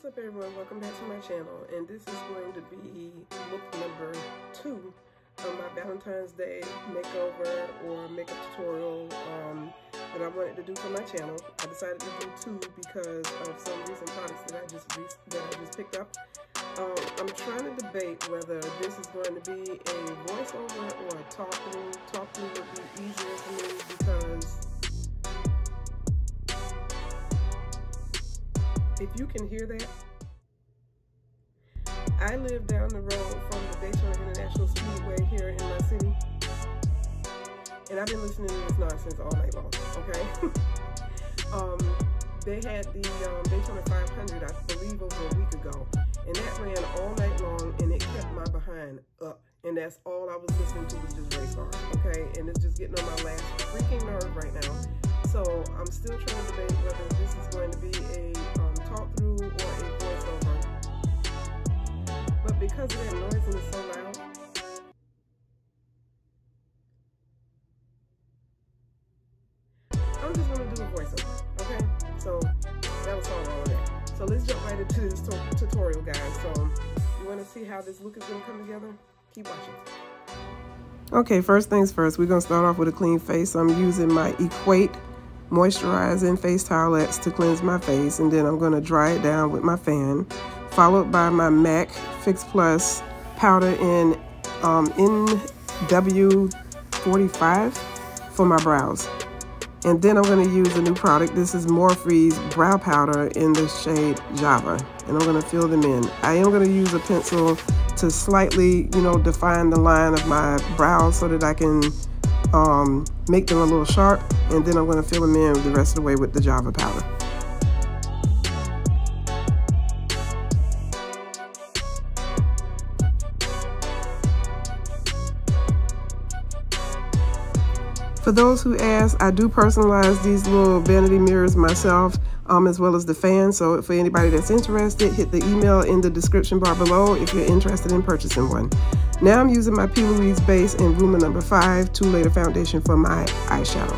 What's up everyone, welcome back to my channel, and this is going to be look number 2 of my Valentine's Day makeover or makeup tutorial that I wanted to do for my channel. I decided to do 2 because of some recent products that I just picked up. I'm trying to debate whether this is going to be a voiceover or a talk through. Talk through would be easier for me because if you can hear that, I live down the road from the Daytona International Speedway here in my city, and I've been listening to this nonsense all night long, okay? They had the Daytona 500, I believe, over a week ago, and that ran all night long, and it kept my behind up, and that's all I was listening to was just race cars, okay? And it's just getting on my last freaking nerve right now. So I'm still trying to debate whether this is going to be a talk through or a voiceover. But because of that noise and it's so loud, I'm just going to do a voiceover, okay? So that was all wrong with that. So let's jump right into this tutorial, guys. So you want to see how this look is going to come together? Keep watching. Okay, first things first, we're going to start off with a clean face. I'm using my Equate moisturizing face towelettes to cleanse my face, and then I'm going to dry it down with my fan, followed by my MAC Fix Plus powder in NW45 for my brows. And then I'm going to use a new product. This is Morphe's brow powder in the shade Java, and I'm going to fill them in. I am going to use a pencil to slightly, define the line of my brows so that I can make them a little sharp, and then I'm going to fill them in the rest of the way with the Java powder. For those who ask, I do personalize these little vanity mirrors myself, as well as the fan. So for anybody that's interested, hit the email in the description bar below if you're interested in purchasing one. Now I'm using my P. Louise base in Ruma number 5 2-layer foundation for my eyeshadow.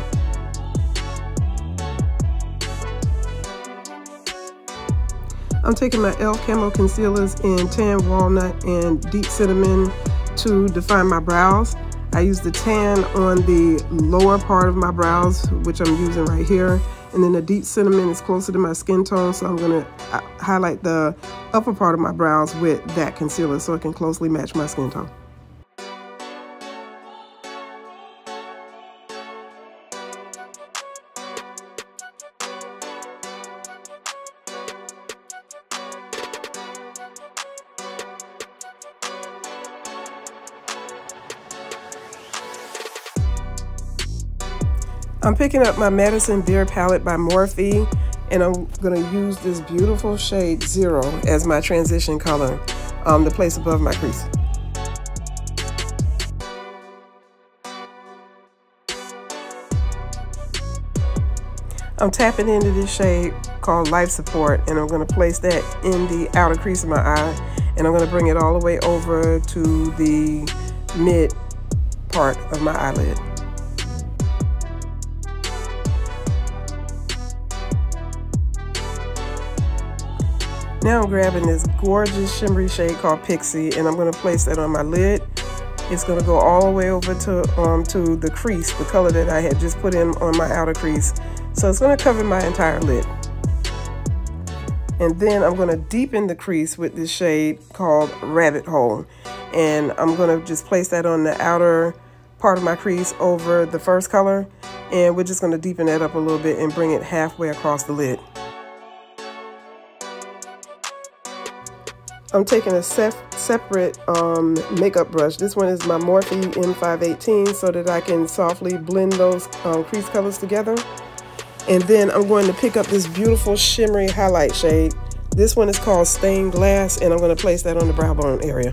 I'm taking my e.l.f. Camo concealers in Tan Walnut and Deep Cinnamon to define my brows. I use the tan on the lower part of my brows, which I'm using right here. And then the Deep Cinnamon is closer to my skin tone, so I'm going to highlight the upper part of my brows with that concealer so it can closely match my skin tone. I'm picking up my Madison Beer palette by Morphe, and I'm going to use this beautiful shade 0 as my transition color to place above my crease. I'm tapping into this shade called Life Support, and I'm going to place that in the outer crease of my eye, and I'm going to bring it all the way over to the mid part of my eyelid. Now I'm grabbing this gorgeous shimmery shade called Pixie, and I'm going to place that on my lid. It's going to go all the way over to the crease, the color that I had just put in on my outer crease. So it's going to cover my entire lid. And then I'm going to deepen the crease with this shade called Rabbit Hole. And I'm going to just place that on the outer part of my crease over the first color. And we're just going to deepen that up a little bit and bring it halfway across the lid. I'm taking a separate makeup brush. This one is my Morphe M518 so that I can softly blend those crease colors together. And then I'm going to pick up this beautiful shimmery highlight shade. This one is called Stained Glass, and I'm going to place that on the brow bone area.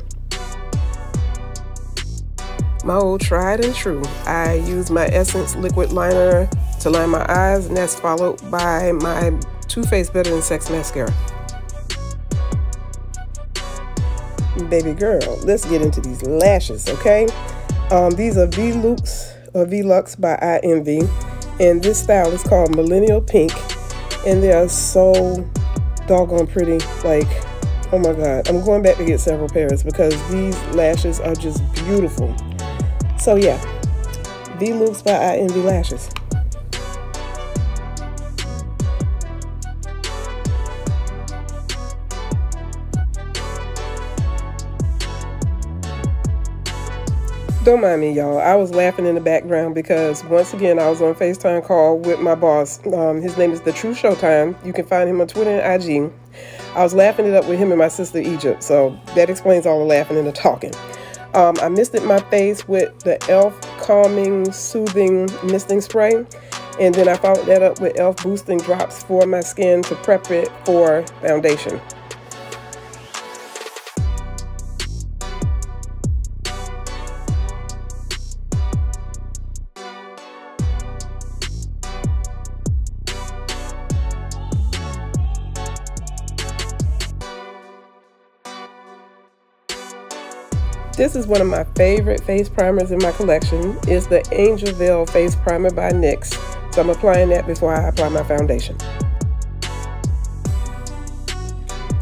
My old tried and true. I use my Essence liquid liner to line my eyes, and that's followed by my Too Faced Better Than Sex mascara. Baby girl, let's get into these lashes, okay? These are Velux by I Envy, and this style is called Millennial Pink, and they are so doggone pretty. Like, oh my God. I'm going back to get several pairs because these lashes are just beautiful. So yeah, V Looks by I Envy Lashes. Don't mind me, y'all. I was laughing in the background because once again I was on a FaceTime call with my boss. His name is The True Showtime. You can find him on Twitter and IG. I was laughing it up with him and my sister Egypt, so that explains all the laughing and the talking. I misted my face with the e.l.f. Calming Soothing Misting Spray, and then I followed that up with e.l.f. Boosting Drops for my skin to prep it for foundation. This is one of my favorite face primers in my collection. It's the Angel Veil Face Primer by NYX. So I'm applying that before I apply my foundation.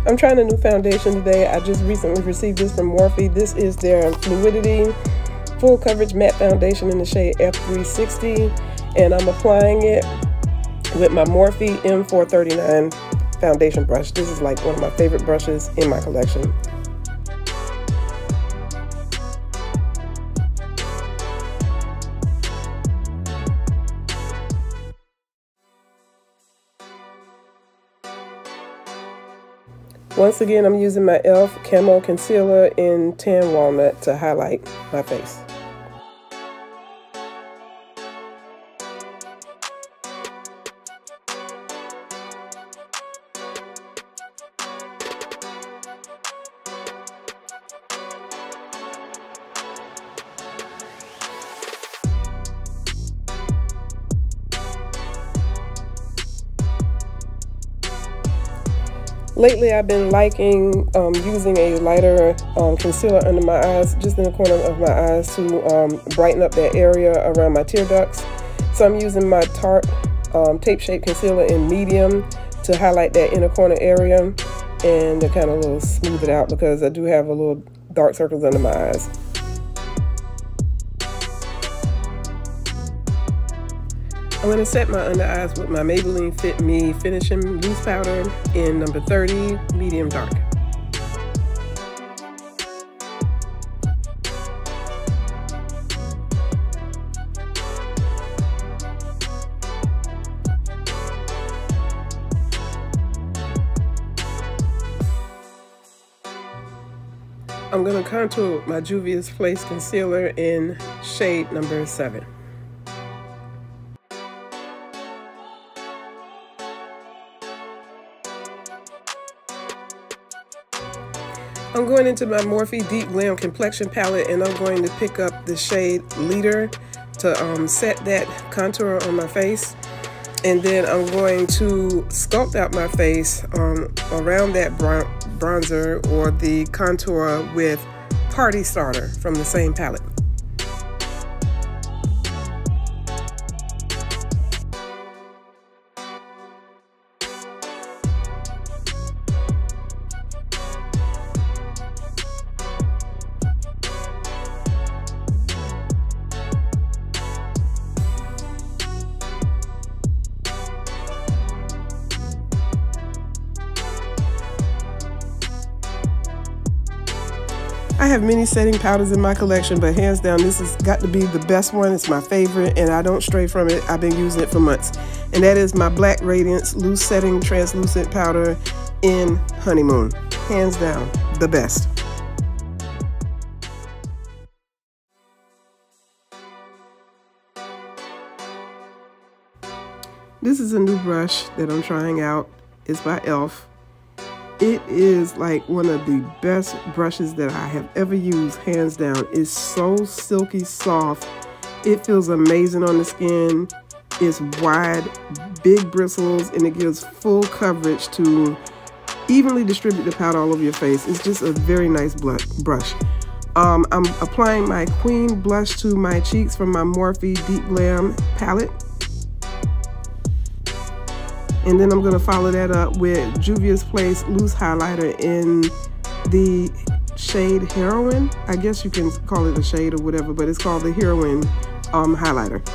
I'm trying a new foundation today. I just recently received this from Morphe. This is their Fluidity Full Coverage Matte Foundation in the shade F360. And I'm applying it with my Morphe M439 foundation brush. This is like one of my favorite brushes in my collection. Once again, I'm using my e.l.f. Camo Concealer in Tan Walnut to highlight my face. Lately, I've been liking using a lighter concealer under my eyes, just in the corner of my eyes, to brighten up that area around my tear ducts. So I'm using my Tarte Tape Shape Concealer in medium to highlight that inner corner area and to kind of a little smooth it out because I do have a little dark circles under my eyes. I'm going to set my under eyes with my Maybelline Fit Me Finishing Loose Powder in number 30, medium dark. I'm going to contour my Juvia's Place Concealer in shade number 7. I'm going into my Morphe Deep Glam Complexion Palette and I'm going to pick up the shade Leader to set that contour on my face. And then I'm going to sculpt out my face around that bronzer or the contour with Party Starter from the same palette. I have many setting powders in my collection, but hands down, this has got to be the best one. It's my favorite, and I don't stray from it. I've been using it for months. And that is my Black Radiance Loose Setting Translucent Powder in Honeymoon. Hands down, the best. This is a new brush that I'm trying out. It's by e.l.f. It is like one of the best brushes that I have ever used, hands down. It's so silky soft. It feels amazing on the skin. It's wide, big bristles, and it gives full coverage to evenly distribute the powder all over your face. It's just a very nice brush. I'm applying my Queen blush to my cheeks from my Morphe Deep Glam palette. And then I'm going to follow that up with Juvia's Place loose highlighter in the shade Heroin. I guess you can call it a shade or whatever, but it's called the Heroin highlighter.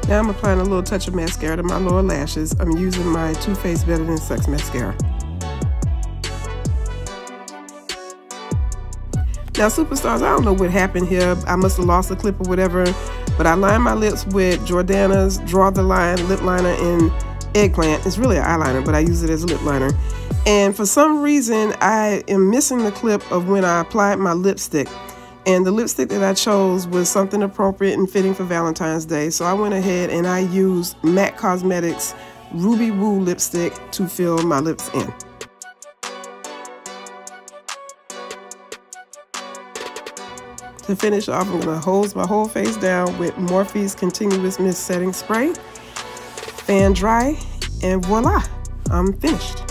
Now I'm applying a little touch of mascara to my lower lashes. I'm using my Too Faced Better Than Sex mascara. Now, Superstars, I don't know what happened here. I must have lost a clip or whatever, but I lined my lips with Jordana's Draw the Line lip liner in Eggplant. It's really an eyeliner, but I use it as a lip liner. And for some reason, I am missing the clip of when I applied my lipstick. And the lipstick that I chose was something appropriate and fitting for Valentine's Day. So I went ahead and I used MAC Cosmetics Ruby Woo lipstick to fill my lips in. To finish off, I'm going to hose my whole face down with Morphe's Continuous Mist Setting Spray. Fan dry, and voila, I'm finished.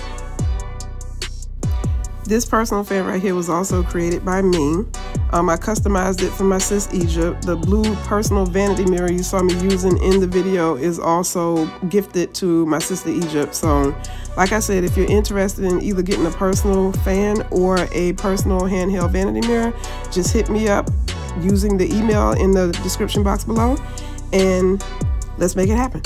This personal fan right here was also created by me. I customized it for my sis Egypt. The blue personal vanity mirror you saw me using in the video is also gifted to my sister Egypt. So, like I said, if you're interested in either getting a personal fan or a personal handheld vanity mirror, just hit me up using the email in the description box below, and let's make it happen.